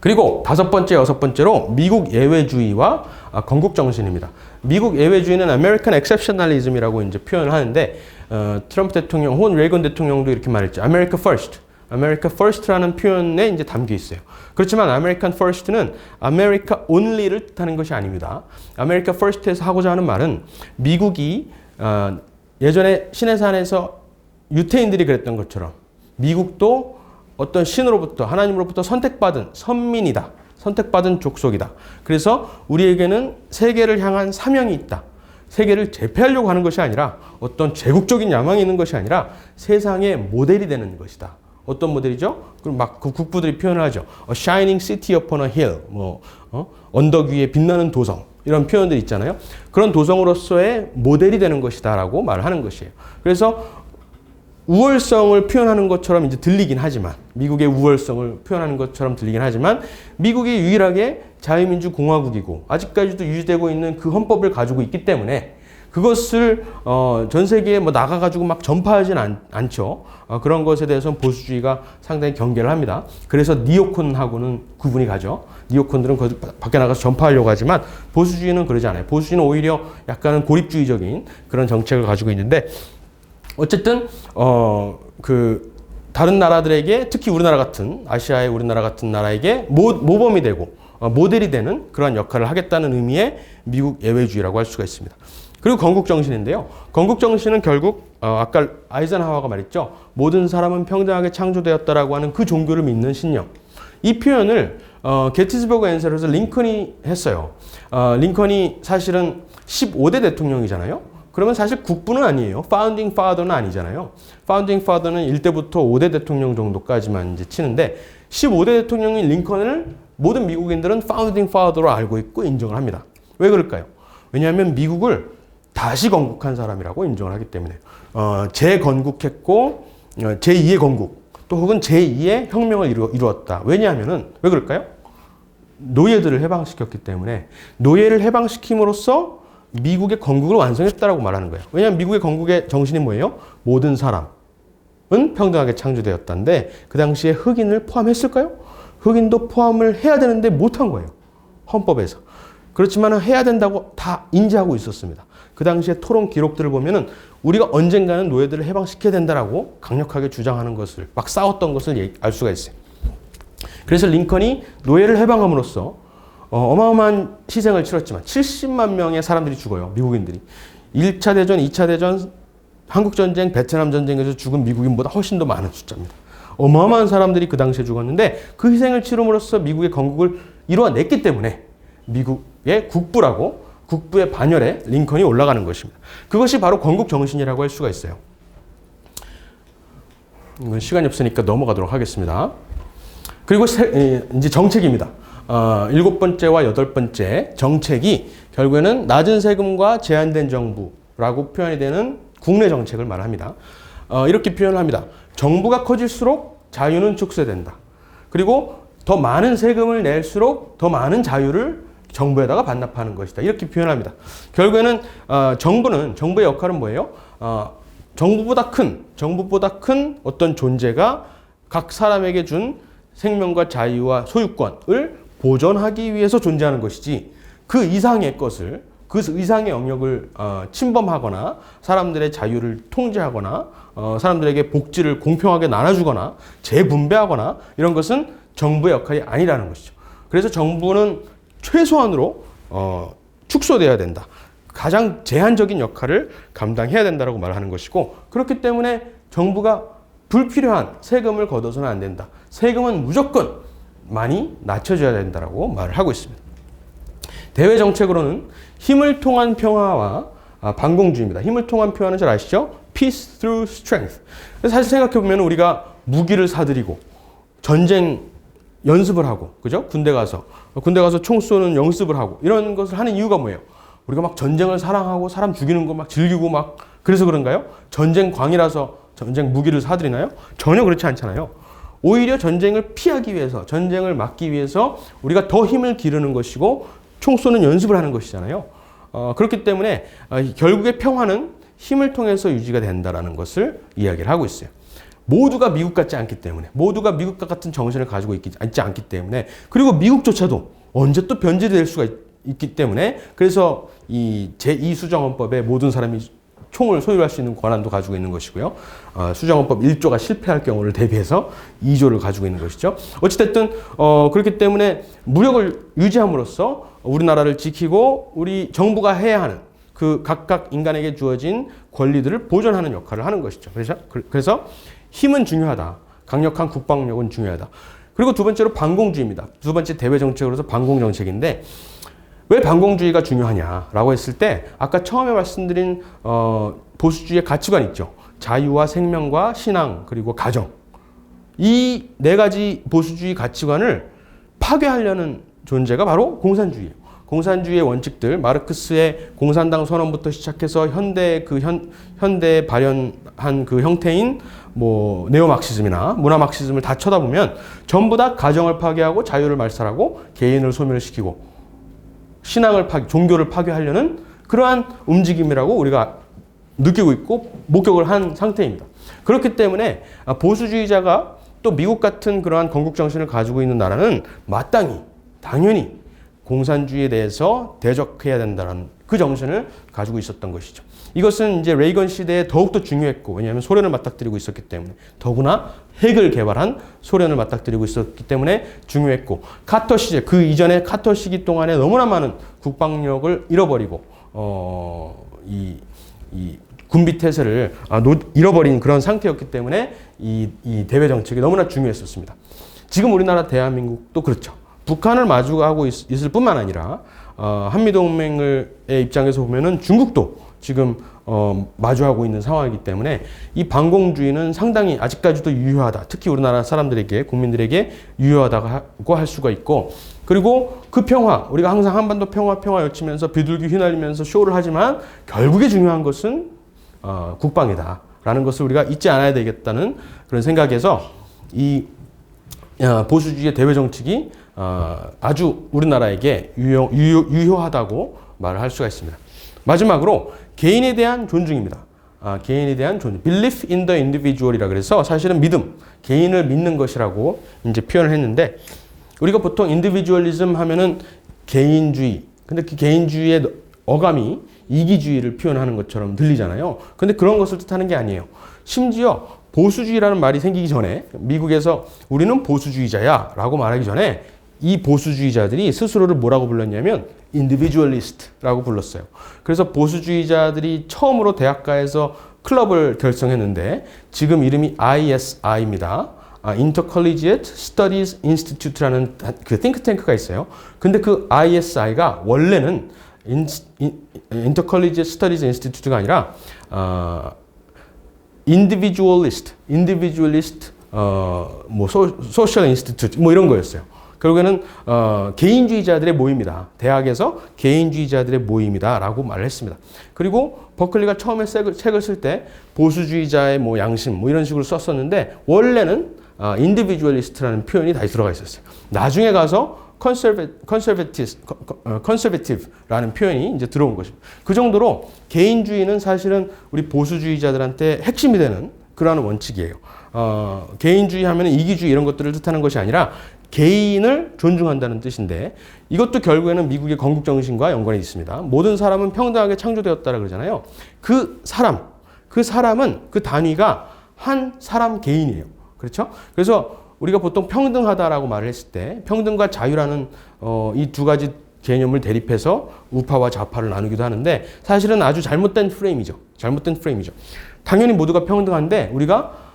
그리고 다섯 번째, 여섯 번째로 미국 예외주의와 건국 정신입니다. 미국 예외주의는 American Exceptionalism이라고 이제 표현을 하는데 트럼프 대통령 혹은 레이건 대통령도 이렇게 말했죠. America First. America First라는 표현에 이제 담겨 있어요. 그렇지만 American First는 America Only를 뜻하는 것이 아닙니다. America First에서 하고자 하는 말은 미국이 예전에 시내산에서 유태인들이 그랬던 것처럼 미국도 어떤 신으로부터 하나님으로부터 선택받은 선민이다. 선택받은 족속이다. 그래서 우리에게는 세계를 향한 사명이 있다. 세계를 제패하려고 하는 것이 아니라 어떤 제국적인 야망이 있는 것이 아니라 세상의 모델이 되는 것이다. 어떤 모델이죠? 그럼 막 그 국부들이 표현을 하죠. A shining city upon a hill. 언덕 위에 빛나는 도성. 이런 표현들이 있잖아요. 그런 도성으로서의 모델이 되는 것이다라고 말을 하는 것이에요. 그래서 우월성을 표현하는 것처럼 이제 들리긴 하지만, 미국의 우월성을 표현하는 것처럼 들리긴 하지만, 미국이 유일하게 자유민주 공화국이고, 아직까지도 유지되고 있는 그 헌법을 가지고 있기 때문에, 그것을, 전 세계에 뭐 나가가지고 막 전파하진 않죠. 그런 것에 대해서는 보수주의가 상당히 경계를 합니다. 그래서 니오콘하고는 구분이 가죠. 니오콘들은 밖에 나가서 전파하려고 하지만, 보수주의는 그러지 않아요. 보수주의는 오히려 약간은 고립주의적인 그런 정책을 가지고 있는데, 어쨌든 다른 나라들에게 특히 우리나라 같은 아시아의 우리나라 같은 나라에게 모범이 되고 모델이 되는 그러한 역할을 하겠다는 의미의 미국 예외주의라고 할 수가 있습니다. 그리고 건국 정신인데요. 건국 정신은 결국 아까 아이젠하워가 말했죠. 모든 사람은 평등하게 창조되었다라고 하는 그 종교를 믿는 신념. 이 표현을 게티스버그演설에서 링컨이 했어요. 링컨이 사실은 15대 대통령이잖아요. 그러면 사실 국부는 아니에요. 파운딩 파더는 아니잖아요. 파운딩 파더는 1대부터 5대 대통령 정도까지만 이제 치는데 15대 대통령인 링컨을 모든 미국인들은 파운딩 파더로 알고 있고 인정을 합니다. 왜 그럴까요? 왜냐하면 미국을 다시 건국한 사람이라고 인정을 하기 때문에 재건국했고 제2의 건국 또 혹은 제2의 혁명을 이루었다. 왜냐하면은 왜 그럴까요? 노예들을 해방시켰기 때문에 노예를 해방시킴으로써 미국의 건국을 완성했다라고 말하는 거예요. 왜냐하면 미국의 건국의 정신이 뭐예요? 모든 사람은 평등하게 창조되었다는데 그 당시에 흑인을 포함했을까요? 흑인도 포함을 해야 되는데 못한 거예요. 헌법에서. 그렇지만 해야 된다고 다 인지하고 있었습니다. 그 당시에 토론 기록들을 보면은 우리가 언젠가는 노예들을 해방시켜야 된다라고 강력하게 주장하는 것을 막 싸웠던 것을 알 수가 있어요. 그래서 링컨이 노예를 해방함으로써 어마어마한 희생을 치렀지만 70만 명의 사람들이 죽어요. 미국인들이. 1차 대전, 2차 대전, 한국전쟁, 베트남 전쟁에서 죽은 미국인보다 훨씬 더 많은 숫자입니다. 어마어마한 사람들이 그 당시에 죽었는데 그 희생을 치름으로써 미국의 건국을 이루어냈기 때문에 미국의 국부라고 국부의 반열에 링컨이 올라가는 것입니다. 그것이 바로 건국 정신이라고 할 수가 있어요. 이건 시간이 없으니까 넘어가도록 하겠습니다. 그리고 이제 정책입니다. 7번째와 8번째 정책이 결국에는 낮은 세금과 제한된 정부라고 표현이 되는 국내 정책을 말합니다. 이렇게 표현을 합니다. 정부가 커질수록 자유는 축소된다. 그리고 더 많은 세금을 낼수록 더 많은 자유를 정부에다가 반납하는 것이다. 이렇게 표현합니다. 결국에는 정부의 역할은 뭐예요? 정부보다 큰 어떤 존재가 각 사람에게 준 생명과 자유와 소유권을 보존하기 위해서 존재하는 것이지 그 이상의 것을 그 이상의 영역을 침범하거나 사람들의 자유를 통제하거나 사람들에게 복지를 공평하게 나눠주거나 재분배하거나 이런 것은 정부의 역할이 아니라는 것이죠. 그래서 정부는 최소한으로 축소돼야 된다. 가장 제한적인 역할을 감당해야 된다고 말하는 것이고 그렇기 때문에 정부가 불필요한 세금을 걷어서는 안 된다. 세금은 무조건 많이 낮춰줘야 된다고 말을 하고 있습니다. 대외 정책으로는 힘을 통한 평화와 반공주의입니다. 힘을 통한 평화는 잘 아시죠? Peace through strength. 사실 생각해보면 우리가 무기를 사들이고 전쟁 연습을 하고, 그죠? 군대 가서 총 쏘는 연습을 하고 이런 것을 하는 이유가 뭐예요? 우리가 막 전쟁을 사랑하고 사람 죽이는 거 막 즐기고 막 그래서 그런가요? 전쟁 광이라서 전쟁 무기를 사들이나요? 전혀 그렇지 않잖아요. 오히려 전쟁을 피하기 위해서, 전쟁을 막기 위해서 우리가 더 힘을 기르는 것이고 총 쏘는 연습을 하는 것이잖아요. 그렇기 때문에 결국에 평화는 힘을 통해서 유지가 된다는 것을 이야기를 하고 있어요. 모두가 미국 같지 않기 때문에, 모두가 미국과 같은 정신을 가지고 있지 않기 때문에, 그리고 미국조차도 언제 또 변질이 될 수가 있기 때문에, 그래서 이 제2수정헌법에 모든 사람이 총을 소유할 수 있는 권한도 가지고 있는 것이고요. 수정헌법 1조가 실패할 경우를 대비해서 2조를 가지고 있는 것이죠. 어찌됐든 그렇기 때문에 무력을 유지함으로써 우리나라를 지키고 우리 정부가 해야 하는 그 각각 인간에게 주어진 권리들을 보존하는 역할을 하는 것이죠. 그래서 힘은 중요하다. 강력한 국방력은 중요하다. 그리고 두 번째로 반공주의입니다. 두 번째 대외 정책으로서 반공정책인데, 왜 반공주의가 중요하냐라고 했을 때 아까 처음에 말씀드린 보수주의의 가치관 있죠. 자유와 생명과 신앙 그리고 가정. 이 네 가지 보수주의 가치관을 파괴하려는 존재가 바로 공산주의예요. 공산주의의 원칙들, 마르크스의 공산당 선언부터 시작해서 현대에 발현한 그 형태인 뭐 네오마크시즘이나 문화마크시즘을 다 쳐다보면 전부 다 가정을 파괴하고 자유를 말살하고 개인을 소멸시키고 신앙을 종교를 파괴하려는 그러한 움직임이라고 우리가 느끼고 있고 목격을 한 상태입니다. 그렇기 때문에 보수주의자가 또 미국 같은 그러한 건국 정신을 가지고 있는 나라는 마땅히 당연히 공산주의에 대해서 대적해야 된다는 그 정신을 가지고 있었던 것이죠. 이것은 이제 레이건 시대에 더욱더 중요했고, 왜냐하면 소련을 맞닥뜨리고 있었기 때문에, 더구나 핵을 개발한 소련을 맞닥뜨리고 있었기 때문에 중요했고, 카터 시대, 그 이전에 카터 시기 동안에 너무나 많은 국방력을 잃어버리고 이 군비 태세를 잃어버린 그런 상태였기 때문에 이 대외 정책이 너무나 중요했었습니다. 지금 우리나라 대한민국도 그렇죠. 북한을 마주하고 있을 뿐만 아니라 한미동맹의 입장에서 보면은 중국도 지금 마주하고 있는 상황이기 때문에 이 반공주의는 상당히 아직까지도 유효하다. 특히 우리나라 사람들에게, 국민들에게 유효하다고 할 수가 있고, 그리고 그 평화, 우리가 항상 한반도 평화 외치면서 비둘기 휘날리면서 쇼를 하지만 결국에 중요한 것은 국방이다라는 것을 우리가 잊지 않아야 되겠다는 그런 생각에서 이 보수주의의 대외 정책이 아주 우리나라에게 유효하다고 말을 할 수가 있습니다. 마지막으로 개인에 대한 존중입니다. 개인에 대한 존중. Belief in the individual이라 그래서 사실은 믿음, 개인을 믿는 것이라고 이제 표현을 했는데, 우리가 보통 individualism 하면은 개인주의. 근데 그 개인주의의 어감이 이기주의를 표현하는 것처럼 들리잖아요. 근데 그런 것을 뜻하는 게 아니에요. 심지어 보수주의라는 말이 생기기 전에, 미국에서 우리는 보수주의자야 라고 말하기 전에 이 보수주의자들이 스스로를 뭐라고 불렀냐면 individualist라고 불렀어요. 그래서 보수주의자들이 처음으로 대학가에서 클럽을 결성했는데 지금 이름이 ISI입니다. Intercollegiate Studies Institute라는 그 띵크탱크가 있어요. 근데 그 ISI가 원래는 Intercollegiate Studies Institute가 아니라 Individualist, 뭐 Social Institute 뭐 이런 거였어요. 결국에는 개인주의자들의 모임이다. 대학에서 개인주의자들의 모임이다라고 말을 했습니다. 그리고 버클리가 처음에 책을 쓸 때 보수주의자의 뭐 양심 뭐 이런 식으로 썼었는데 원래는 인디비주얼리스트라는 표현이 다시 들어가 있었어요. 나중에 가서 컨서베티브라는 표현이 이제 들어온 것입니다. 그 정도로 개인주의는 사실은 우리 보수주의자들한테 핵심이 되는 그러한 원칙이에요. 개인주의 하면 이기주의 이런 것들을 뜻하는 것이 아니라 개인을 존중한다는 뜻인데 이것도 결국에는 미국의 건국 정신과 연관이 있습니다. 모든 사람은 평등하게 창조되었다라 그러잖아요. 그 사람은 그 단위가 한 사람 개인이에요. 그렇죠? 그래서 우리가 보통 평등하다라고 말을 했을 때 평등과 자유라는 이 두 가지 개념을 대립해서 우파와 좌파를 나누기도 하는데 사실은 아주 잘못된 프레임이죠. 당연히 모두가 평등한데 우리가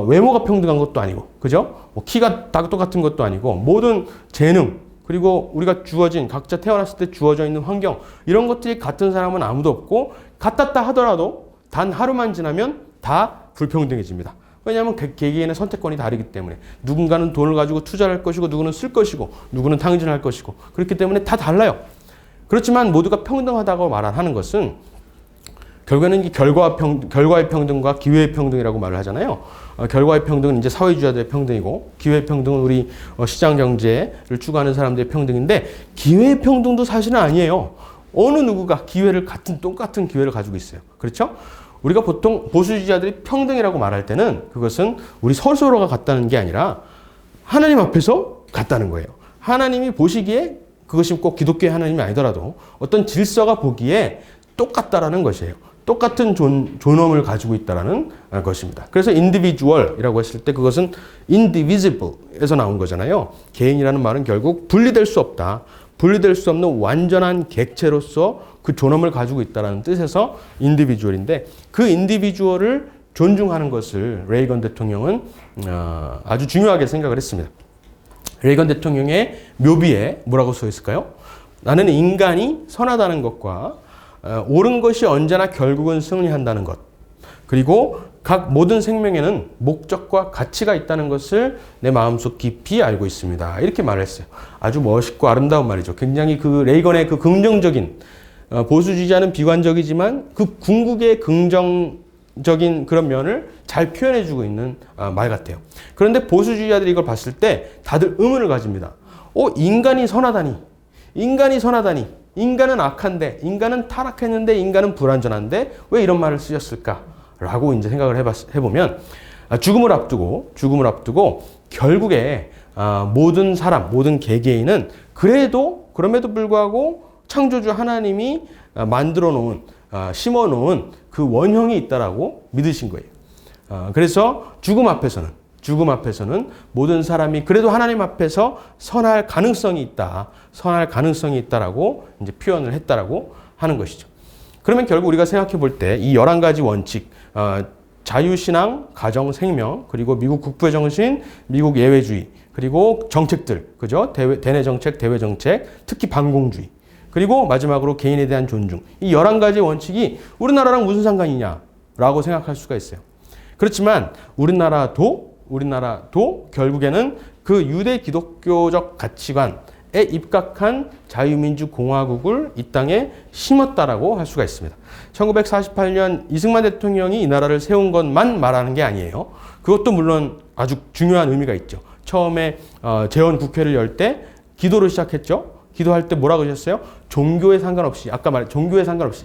외모가 평등한 것도 아니고, 그죠? 뭐 키가 다 똑같은 것도 아니고, 모든 재능, 그리고 우리가 각자 태어났을 때 주어져 있는 환경, 이런 것들이 같은 사람은 아무도 없고, 같았다 하더라도 단 하루만 지나면 다 불평등해집니다. 왜냐하면 개개인의 선택권이 다르기 때문에. 누군가는 돈을 가지고 투자를 할 것이고, 누구는 쓸 것이고, 누구는 탕진할 것이고, 그렇기 때문에 다 달라요. 그렇지만 모두가 평등하다고 말하는 것은 결국에는 이 결과의 평등과 기회의 평등이라고 말을 하잖아요. 결과의 평등은 이제 사회주의자들의 평등이고, 기회의 평등은 우리 시장 경제를 추구하는 사람들의 평등인데, 기회의 평등도 사실은 아니에요. 어느 누구가 똑같은 기회를 가지고 있어요. 그렇죠? 우리가 보통 보수주의자들이 평등이라고 말할 때는 그것은 우리 서로가 같다는 게 아니라 하나님 앞에서 같다는 거예요. 하나님이 보시기에 그것이 꼭 기독교의 하나님이 아니더라도 어떤 질서가 보기에 똑같다라는 것이에요. 똑같은 존엄을 가지고 있다라는 것입니다. 그래서 individual이라고 했을 때 그것은 indivisible에서 나온 거잖아요. 개인이라는 말은 결국 분리될 수 없다. 분리될 수 없는 완전한 객체로서 그 존엄을 가지고 있다는 뜻에서 individual인데 그 individual을 존중하는 것을 레이건 대통령은 아주 중요하게 생각을 했습니다. 레이건 대통령의 묘비에 뭐라고 써 있을까요? 나는 인간이 선하다는 것과 옳은 것이 언제나 결국은 승리한다는 것. 그리고 각 모든 생명에는 목적과 가치가 있다는 것을 내 마음속 깊이 알고 있습니다. 이렇게 말을 했어요. 아주 멋있고 아름다운 말이죠. 굉장히 그 레이건의 그 긍정적인 보수주의자는 비관적이지만 그 궁극의 긍정적인 그런 면을 잘 표현해주고 있는 말 같아요. 그런데 보수주의자들이 이걸 봤을 때 다들 의문을 가집니다. 인간이 선하다니. 인간이 선하다니. 인간은 악한데, 인간은 타락했는데, 인간은 불완전한데, 왜 이런 말을 쓰셨을까? 라고 이제 생각을 해보면, 죽음을 앞두고, 결국에, 모든 사람, 모든 개개인은 그럼에도 불구하고 창조주 하나님이 만들어 놓은, 심어 놓은 그 원형이 있다라고 믿으신 거예요. 그래서 죽음 앞에서는 모든 사람이 그래도 하나님 앞에서 선할 가능성이 있다라고 이제 표현을 했다라고 하는 것이죠. 그러면 결국 우리가 생각해 볼 때 이 11가지 원칙, 자유신앙, 가정, 생명, 그리고 미국 국부의 정신, 미국 예외주의, 그리고 정책들, 그죠? 대내 정책, 대외 정책, 특히 반공주의, 그리고 마지막으로 개인에 대한 존중. 이 11가지 원칙이 우리나라랑 무슨 상관이냐라고 생각할 수가 있어요. 그렇지만 우리나라도 결국에는 그 유대 기독교적 가치관에 입각한 자유민주공화국을 이 땅에 심었다라고 할 수가 있습니다. 1948년 이승만 대통령이 이 나라를 세운 것만 말하는 게 아니에요. 그것도 물론 아주 중요한 의미가 있죠. 처음에 재헌 국회를 열 때 기도를 시작했죠. 기도할 때 뭐라고 하셨어요? 종교에 상관없이,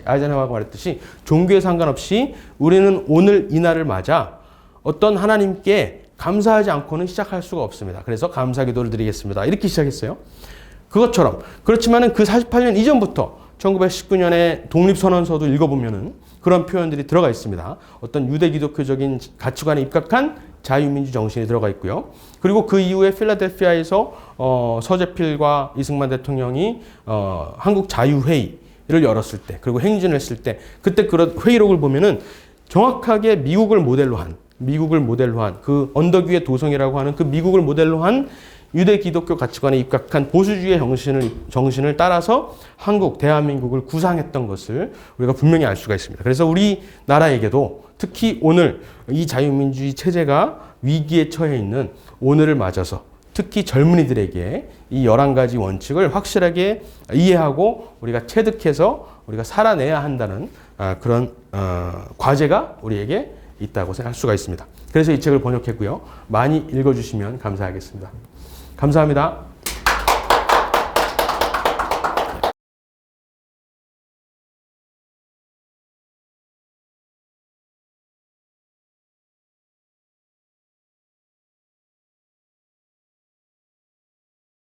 아이젠하워가 말했듯이 종교에 상관없이 우리는 오늘 이 날을 맞아 어떤 하나님께 감사하지 않고는 시작할 수가 없습니다. 그래서 감사 기도를 드리겠습니다. 이렇게 시작했어요. 그것처럼. 그렇지만은 그 48년 이전부터 1919년에 독립선언서도 읽어보면은 그런 표현들이 들어가 있습니다. 어떤 유대 기독교적인 가치관에 입각한 자유민주 정신이 들어가 있고요. 그리고 그 이후에 필라델피아에서 서재필과 이승만 대통령이 한국 자유회의를 열었을 때, 그리고 행진을 했을 때, 그때 그런 회의록을 보면은 정확하게 미국을 모델로 한 그 언덕 위의 도성이라고 하는 그 미국을 모델로 한 유대 기독교 가치관에 입각한 보수주의의 정신을 따라서 한국, 대한민국을 구상했던 것을 우리가 분명히 알 수가 있습니다. 그래서 우리나라에게도 특히 오늘 이 자유민주주의 체제가 위기에 처해 있는 오늘을 맞아서 특히 젊은이들에게 이 11가지 원칙을 확실하게 이해하고 우리가 체득해서 우리가 살아내야 한다는 그런 과제가 우리에게 있다고 생각할 수가 있습니다. 그래서 이 책을 번역했고요. 많이 읽어주시면 감사하겠습니다. 감사합니다.